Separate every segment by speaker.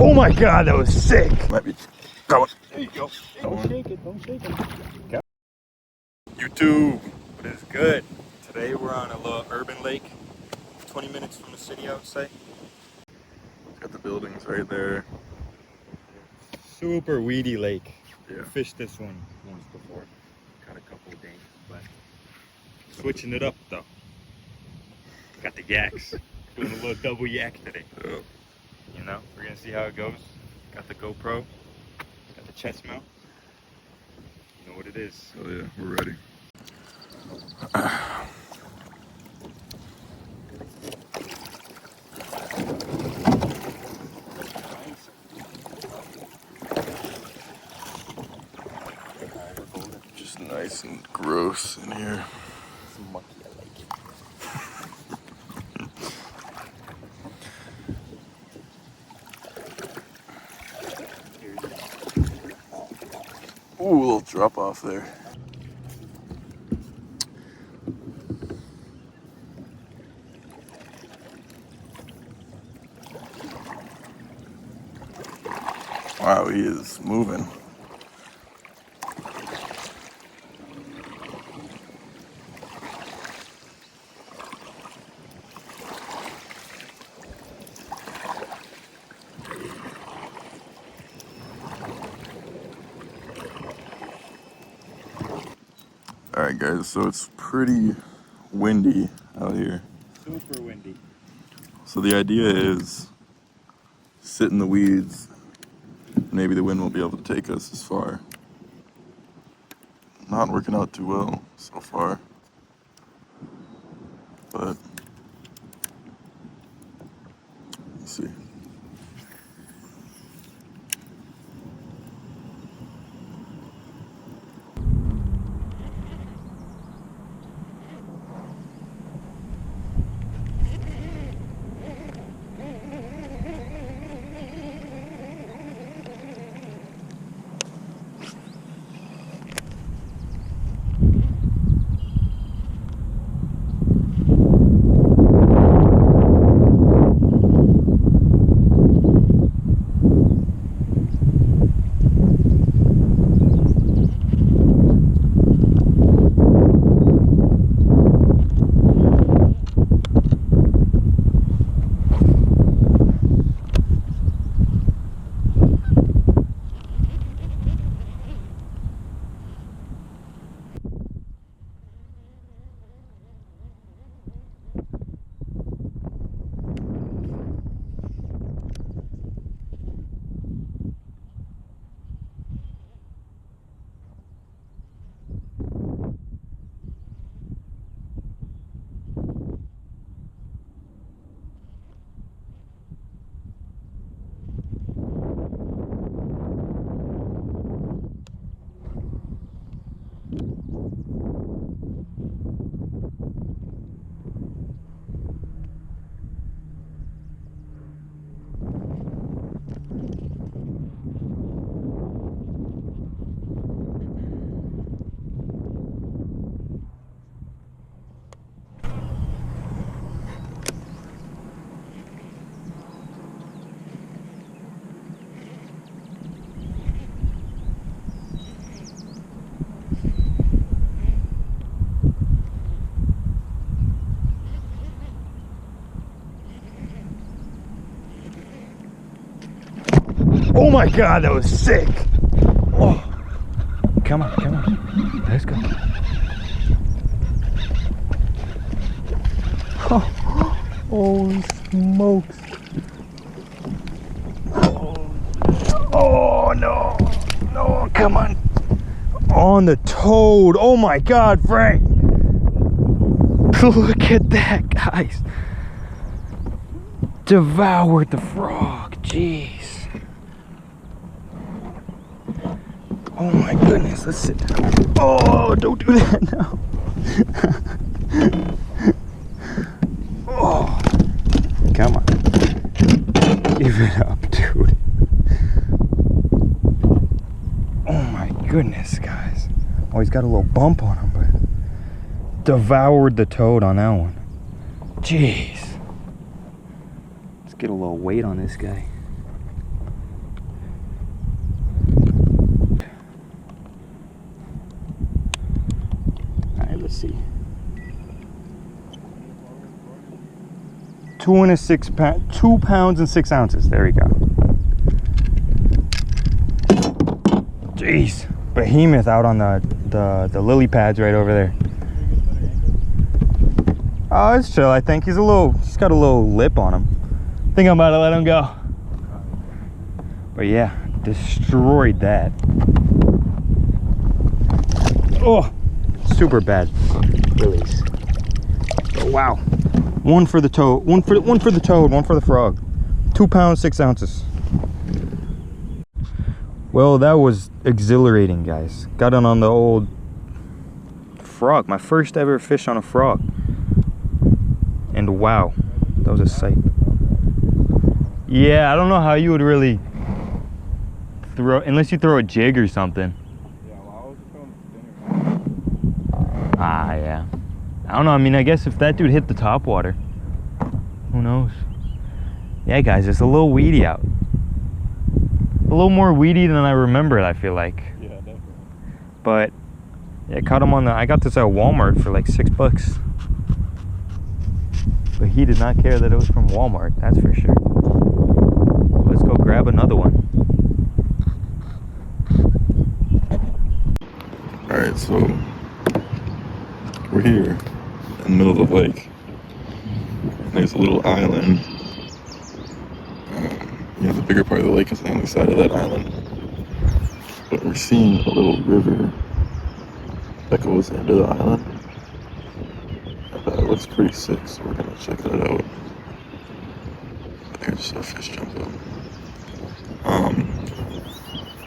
Speaker 1: Oh my god, that was sick. Might be going. There you go.
Speaker 2: Don't shake it, don't shake it.
Speaker 1: Okay. YouTube, what is good? Today we're on a little urban lake, 20 minutes from the city, I would say. Got the buildings right there. Super weedy lake. Yeah. Fished this one once before. Got a couple of days, but switching it up though. Got the yaks. Doing a little double yak today. Yeah. You know, we're gonna see how it goes. Got the GoPro. Got the chest mount. You know what it is.
Speaker 2: Oh yeah, we're ready. Just nice and gross in here.
Speaker 1: It's mucky, I like it.
Speaker 2: Ooh, a little drop off there. Wow, he is moving. Alright guys, so it's pretty windy out here.
Speaker 1: Super windy.
Speaker 2: So the idea is sit in the weeds. Maybe the wind won't be able to take us as far. Not working out too well so far. But let's see.
Speaker 1: Oh my god, that was sick. Oh. Come on, come on. Let's go. Oh, holy smokes. Oh no. No, come on. On the toad. Oh my god, Frank. Look at that, guys. Devoured the frog. Jeez. Oh my goodness, let's sit down. Oh, don't do that now. Oh, come on. Give it up, dude. Oh my goodness, guys. Oh, he's got a little bump on him, but devoured the toad on that one. Jeez. Let's get a little weight on this guy. 2 pounds and 6 ounces. There we go. Jeez, behemoth out on the lily pads right over there. Oh, it's chill. I think he's got a little lip on him. I think I'm about to let him go. But yeah, destroyed that. Oh, super bad release. Oh, wow. One for the toad, one for the toad, one for the frog. 2 pounds, 6 ounces. Well, that was exhilarating, guys. Got in on the old frog. My first ever fish on a frog. And wow, that was a sight. Yeah, I don't know how you would really throw, unless you throw a jig or something.
Speaker 2: Yeah, well, I was throwing a spinner.
Speaker 1: Ah, yeah. I don't know. I mean, I guess if that dude hit the top water, who knows? Yeah, guys, it's a little weedy out. A little more weedy than I remembered, I feel like.
Speaker 2: Yeah, definitely.
Speaker 1: But yeah, caught him on I got this at Walmart for like $6. But he did not care that it was from Walmart, that's for sure. Let's go grab another one.
Speaker 2: Alright, so we're here in the middle of the lake. There's a little island. The bigger part of the lake is on the other side of that island. But we're seeing a little river that goes into the island. And it looks pretty sick, so we're gonna check that out. There's a fish jump up.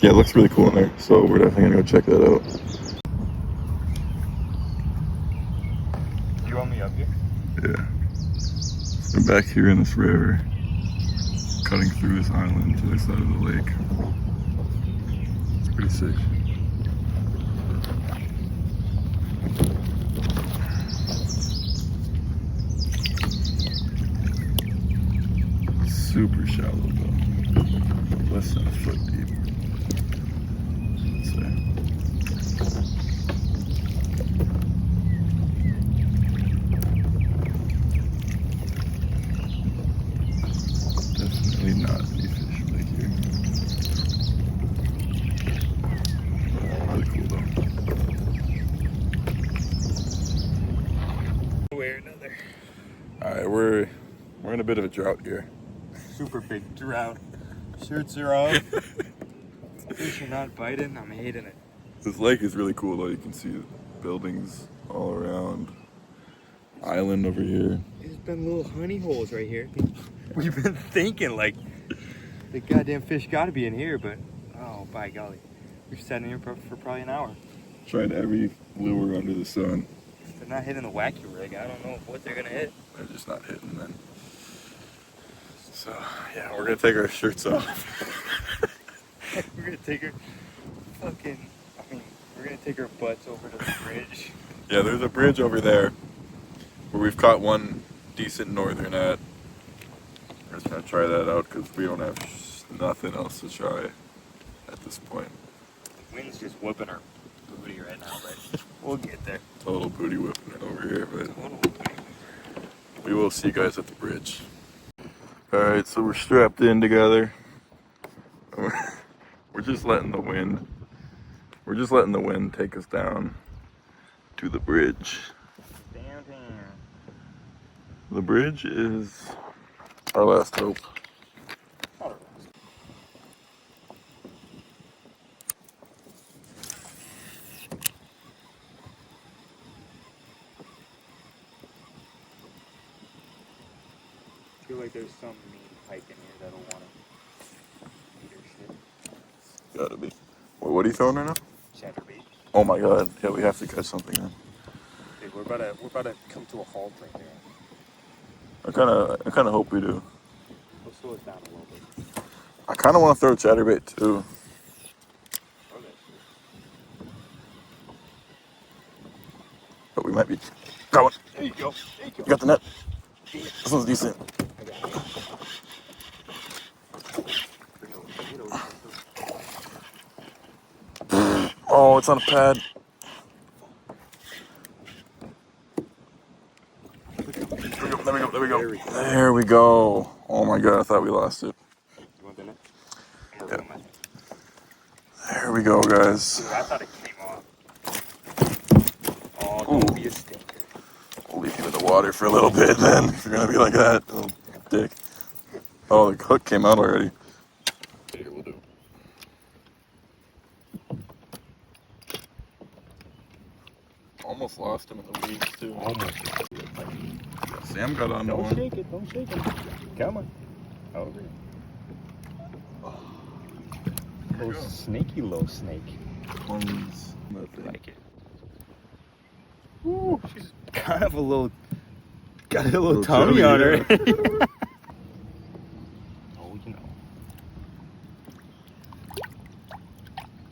Speaker 2: Yeah, it looks really cool in there, so we're definitely gonna go check that out.
Speaker 1: You want me up here?
Speaker 2: Yeah. So back here in this river, cutting through this island to the side of the lake. It's pretty sick. Super shallow though. Less than a foot deep. I'd say. Definitely not any fish right here. Really cool though.
Speaker 1: Where another
Speaker 2: Alright, we're in a bit of a drought here.
Speaker 1: super big drought. Shirts are off. Fish are not biting. I'm hating it.
Speaker 2: This lake is really cool though. You can see buildings all around. Island over here.
Speaker 1: There's been little honey holes right here. We've been thinking like the goddamn fish got to be in here, but oh by golly, we've sat in here for probably an hour.
Speaker 2: Tried every lure under the sun.
Speaker 1: If they're not hitting the wacky rig, I don't know what they're gonna hit.
Speaker 2: They're just not hitting then. So yeah, we're gonna take our shirts off.
Speaker 1: We're gonna take our we're gonna take our butts over to the bridge.
Speaker 2: Yeah, there's a bridge over there where we've caught one decent northern at. We're just gonna try that out because we don't have nothing else to try at this point.
Speaker 1: The wind's just whooping our booty right now, but we'll get there.
Speaker 2: Total booty whipping it over here, but
Speaker 1: Total booty.
Speaker 2: we will see you guys at the bridge. Alright, so we're strapped in together. We're just letting the wind. We're just letting the wind take us down to the bridge.
Speaker 1: Downtown.
Speaker 2: The bridge is our last hope.
Speaker 1: I feel like there's some mean pike in here that'll want to eat her shit.
Speaker 2: Gotta be. What are you throwing right now?
Speaker 1: Chatterbait.
Speaker 2: Oh my god. Yeah, we have to catch something then.
Speaker 1: Dude, we're about to come to a halt right there.
Speaker 2: I kinda hope we do.
Speaker 1: We'll slow it down a little bit.
Speaker 2: I kinda wanna throw chatterbait too.
Speaker 1: Throw that shit.
Speaker 2: But we might be. Got one.
Speaker 1: There you go. There you go.
Speaker 2: You got the net? This one's decent.
Speaker 1: I got it. Bring it over.
Speaker 2: Oh, it's on a pad. There we go.
Speaker 1: There we go.
Speaker 2: There we go. got? I thought we lost it.
Speaker 1: You want the net?
Speaker 2: Yeah. There we go, guys.
Speaker 1: Dude, I thought it came off. Oh,
Speaker 2: Ooh.
Speaker 1: don't be a stinker.
Speaker 2: We'll leave you in the water for a little bit then, if you're gonna be like that, little dick. Oh, the hook came out already. Here, we'll do. Almost lost him in the weeds, too.
Speaker 1: Almost.
Speaker 2: Sam got on
Speaker 1: Don't
Speaker 2: one.
Speaker 1: shake it, don't shake it. Come on. Over. Little snaky little snake.
Speaker 2: One's
Speaker 1: Like it. Ooh, she's kind of a little, got a little tummy on her. Oh, you know.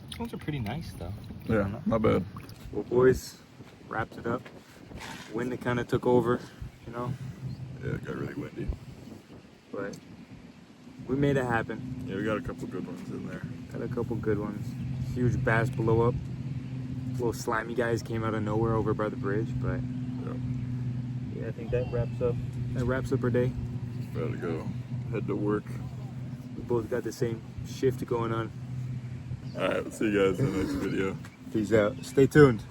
Speaker 1: These ones are pretty nice, though.
Speaker 2: Yeah, not bad.
Speaker 1: Well, boys, wrapped it up. Wind kind of took over, you know,
Speaker 2: Yeah, it got really windy.
Speaker 1: but we made it happen.
Speaker 2: Yeah, we got a couple good ones in there.
Speaker 1: Got a couple good ones. Huge bass blow up. Little slimy guys came out of nowhere over by the bridge, but yeah, I think that wraps up our day.
Speaker 2: Gotta go. Head to work.
Speaker 1: We both got the same shift going on.
Speaker 2: Alright, we'll see you guys in the next video.
Speaker 1: Peace out. Stay tuned.